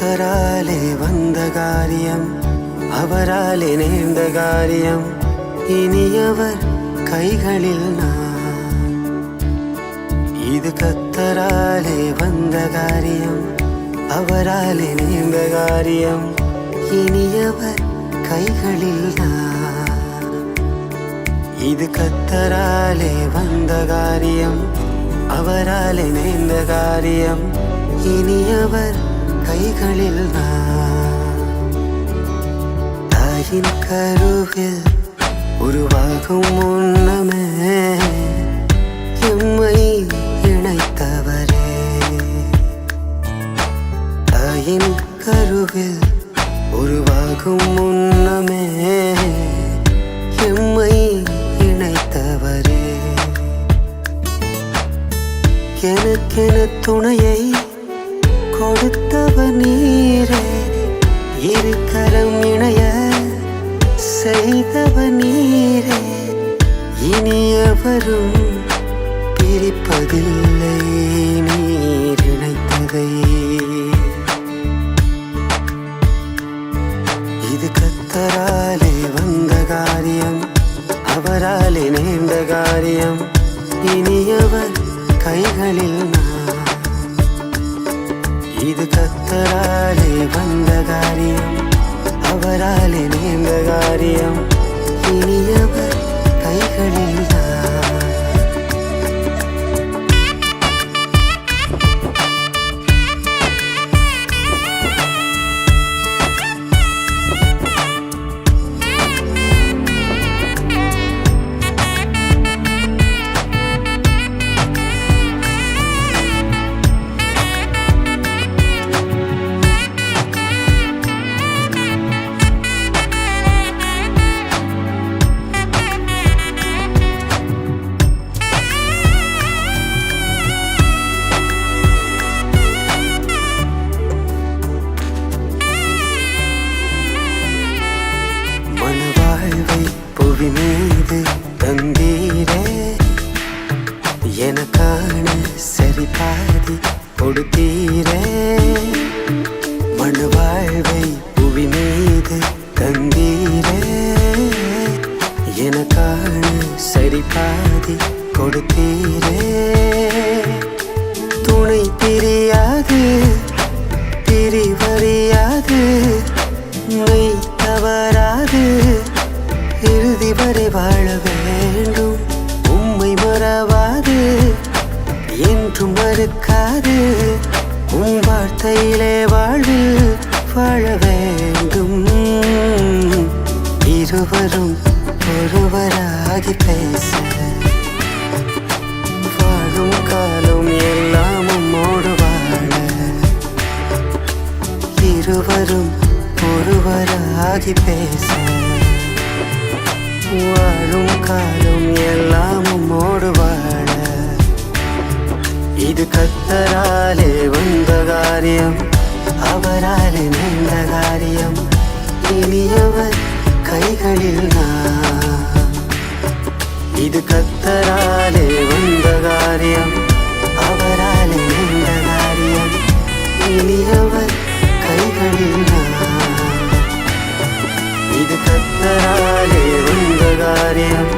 அவராலே வந்த காரியம், அவராலே நேர்ந்த காரியம், இனியவர் கைகளில் நான். இது கர்த்தராலே வந்த காரியம், அவராலே நேர்ந்த காரியம், இனியவர் கைகளில் நான். இது கர்த்தராலே வந்த காரியம், அவராலே நேர்ந்த காரியம், இனியவர் கைகளில் நான். தாயின் கருவில் உருவாகும் முன்னமே எம்மை இணைத்தவரே. தாயின் கருவில் உருவாகும் முன்னமே எம்மை இணைத்தவரே. எனக்கென துணையை கொடுத்தவர் நீரே, இருக்கரம் இணைய செய்தவர் நீரே, இனியவரும் பிரிப்பதில்லை நீர் இணைத்ததை. இது கர்த்தராலே வந்த காரியம், அவராலே நேர்ந்த காரியம், இனியவர் கைகளில் நான். இது கர்த்தராலே வந்த காரியம், அவராலே நேர்ந்த காரியம், இனியவர் கைகளில் நான். புவி மீது தந்தீரே, எனக்கான சரி பாதி கொடுத்தீரே. மண் வாழ்வை புவி மீது தந்தீரே, எனக்கான சரி பாதி கொடுத்தீரே. துணை பிரியாது பிரிவறியாது மெய் தவறாது இறுதி வரை வாழ வேண்டும். உம்மை மறவாது என்றும் மறுக்காது, உன் வார்த்தையிலே வாழ்வில் வாழ வேண்டும். இருவரும் ஒருவராகி பேச, வாழும் காலம் எல்லாம் உம்மோடு வாழ. இருவரும் ஒருவராகி பேச, வாழும் காலம் எல்லாம் உம்மோடு வாழ. இது கர்த்தராலே வந்த காரியம், அவராலே நேர்ந்த காரியம், இனியவர் கைகளில் நான். இது கர்த்தராலே வந்த காரியம், அவராலே நேர்ந்த காரியம், இனியவர் கைகளில் நான். இது கர்த்தராலே வந்த காரியம்,